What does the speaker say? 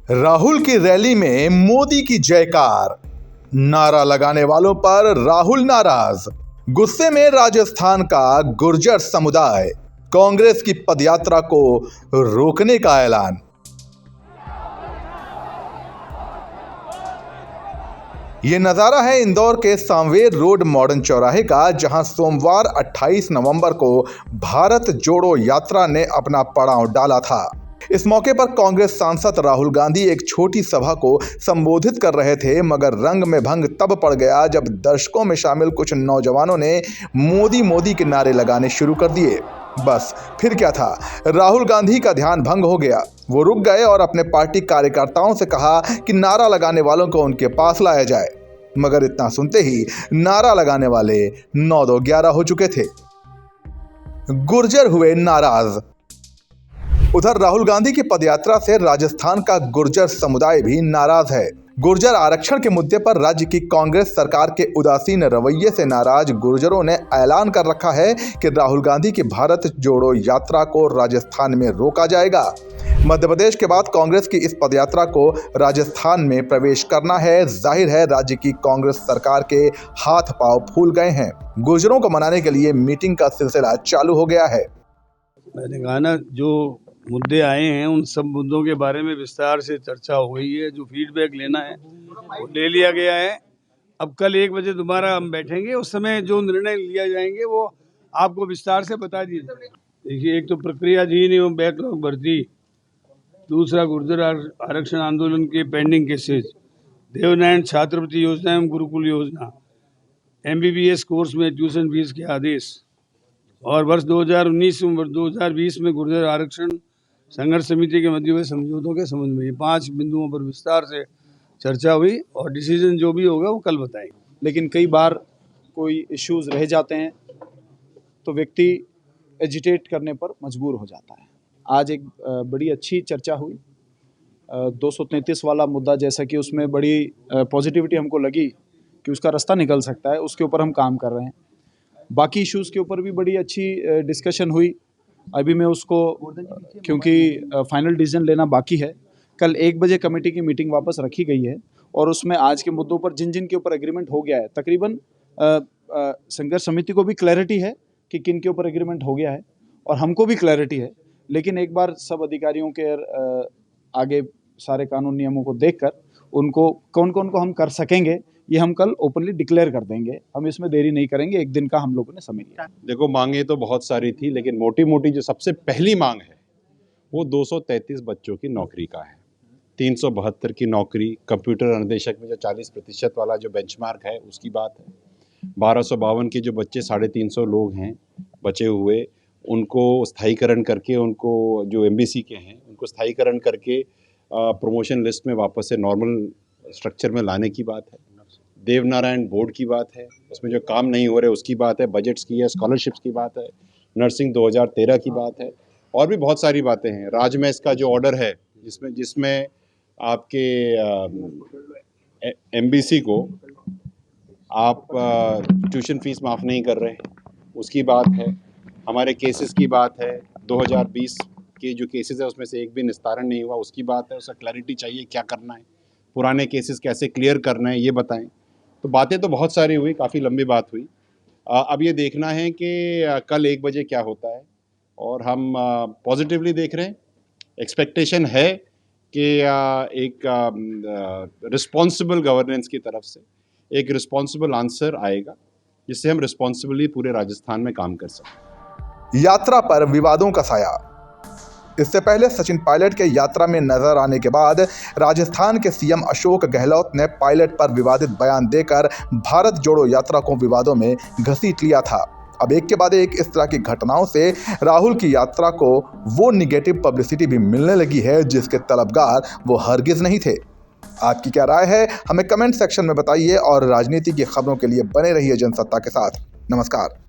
राहुल की रैली में मोदी की जयकार, नारा लगाने वालों पर राहुल नाराज। गुस्से में राजस्थान का गुर्जर समुदाय, कांग्रेस की पदयात्रा को रोकने का ऐलान। ये नजारा है इंदौर के सांवेर रोड मॉडर्न चौराहे का, जहां सोमवार 28 नवंबर को भारत जोड़ो यात्रा ने अपना पड़ाव डाला था। इस मौके पर कांग्रेस सांसद राहुल गांधी एक छोटी सभा को संबोधित कर रहे थे, मगर रंग में भंग तब पड़ गया जब दर्शकों में शामिल कुछ नौजवानों ने मोदी मोदी के नारे लगाने शुरू कर दिए। बस फिर क्या था, राहुल गांधी का ध्यान भंग हो गया। वो रुक गए और अपने पार्टी कार्यकर्ताओं से कहा कि नारा लगाने वालों को उनके पास लाया जाए, मगर इतना सुनते ही नारा लगाने वाले 9-2-11 हो चुके थे। गुर्जर हुए नाराज। उधर राहुल गांधी की पदयात्रा से राजस्थान का गुर्जर समुदाय भी नाराज है। गुर्जर आरक्षण के मुद्दे पर राज्य की कांग्रेस सरकार के उदासीन रवैये से नाराज गुर्जरों ने ऐलान कर रखा है कि राहुल गांधी की भारत जोड़ो यात्रा को राजस्थान में रोका जाएगा। मध्य प्रदेश के बाद कांग्रेस की इस पदयात्रा को राजस्थान में प्रवेश करना है। जाहिर है राज्य की कांग्रेस सरकार के हाथ पांव फूल गए हैं। गुर्जरों को मनाने के लिए मीटिंग का सिलसिला चालू हो गया है। मैंने कहा ना, जो मुद्दे आए हैं उन सब मुद्दों के बारे में विस्तार से चर्चा हो गई है। जो फीडबैक लेना है वो ले लिया गया है। अब कल 1 बजे दोबारा हम बैठेंगे, उस समय जो निर्णय लिया जाएंगे वो आपको विस्तार से बता दिए। देखिए, एक तो प्रक्रियाधीन एवं बैकलॉग भर्ती, दूसरा गुर्जर आरक्षण आंदोलन के पेंडिंग केसेज, देवनारायण छात्रवृत्ति योजना एवं गुरुकुल योजना, MBBS कोर्स में ट्यूशन फीस के आदेश, और वर्ष 2019 और 2020 में गुर्जर आरक्षण संघर्ष समिति के मध्य हुए समझौतों के संबंध में 5 बिंदुओं पर विस्तार से चर्चा हुई और डिसीजन जो भी होगा वो कल बताएंगे। लेकिन कई बार कोई इश्यूज रह जाते हैं तो व्यक्ति एजिटेट करने पर मजबूर हो जाता है। आज एक बड़ी अच्छी चर्चा हुई। 233 वाला मुद्दा, जैसा कि उसमें बड़ी पॉजिटिविटी हमको लगी कि उसका रास्ता निकल सकता है, उसके ऊपर हम काम कर रहे हैं। बाकी इश्यूज़ के ऊपर भी बड़ी अच्छी डिस्कशन हुई। अभी मैं उसको, क्योंकि फाइनल डिसीजन लेना बाकी है, कल 1 बजे कमेटी की मीटिंग वापस रखी गई है और उसमें आज के मुद्दों पर जिन जिन के ऊपर एग्रीमेंट हो गया है, तकरीबन संघर्ष समिति को भी क्लैरिटी है कि किन के ऊपर एग्रीमेंट हो गया है और हमको भी क्लैरिटी है। लेकिन एक बार सब अधिकारियों के आगे सारे कानून नियमों को देखकर उनको कौन कौन को हम कर सकेंगे ये हम कल ओपनली डिक्लेयर कर देंगे। हम इसमें देरी नहीं करेंगे, 1 दिन का हम लोगों ने समय लिया। देखो, मांगे तो बहुत सारी थी, लेकिन मोटी मोटी जो सबसे पहली मांग है वो 233 बच्चों की नौकरी का है। 372 की नौकरी, कंप्यूटर अनुदेशक में जो 40% वाला जो बेंचमार्क है उसकी बात है। 1252 के जो बच्चे 350 लोग हैं बचे हुए, उनको स्थायीकरण करके, उनको जो MBC के हैं उनको स्थायीकरण करके प्रमोशन लिस्ट में वापस से नॉर्मल स्ट्रक्चर में लाने की बात है। देवनारायण बोर्ड की बात है, उसमें जो काम नहीं हो रहे उसकी बात है। बजट्स की है, स्कॉलरशिप्स की बात है, नर्सिंग 2013 की बात है, और भी बहुत सारी बातें हैं। राजमेस का जो ऑर्डर है जिसमें आपके MBC को आप ट्यूशन फीस माफ़ नहीं कर रहे, उसकी बात है। हमारे केसेस की बात है, 2020 के जो केसेस है उसमें से एक भी निस्तारण नहीं हुआ, उसकी बात है। उसका क्लैरिटी चाहिए, क्या करना है, पुराने केसेस कैसे क्लियर करना है ये बताएं। तो बातें तो बहुत सारी हुई, काफ़ी लंबी बात हुई। अब ये देखना है कि कल 1 बजे क्या होता है, और हम पॉजिटिवली देख रहे हैं। एक्सपेक्टेशन है कि एक रिस्पॉन्सिबल गवर्नेंस की तरफ से एक रिस्पॉन्सिबल आंसर आएगा, जिससे हम रिस्पॉन्सिबली पूरे राजस्थान में काम कर सकें। यात्रा पर विवादों का साया। इससे पहले सचिन पायलट के यात्रा में नजर आने के बाद राजस्थान के CM अशोक गहलोत ने पायलट पर विवादित बयान देकर भारत जोड़ो यात्रा को विवादों में घसीट लिया था। अब एक के बाद एक इस तरह की घटनाओं से राहुल की यात्रा को वो निगेटिव पब्लिसिटी भी मिलने लगी है जिसके तलबगार वो हरगिज नहीं थे। आपकी क्या राय है, हमें कमेंट सेक्शन में बताइए और राजनीति की खबरों के लिए बने रहिए जनसत्ता के साथ। नमस्कार।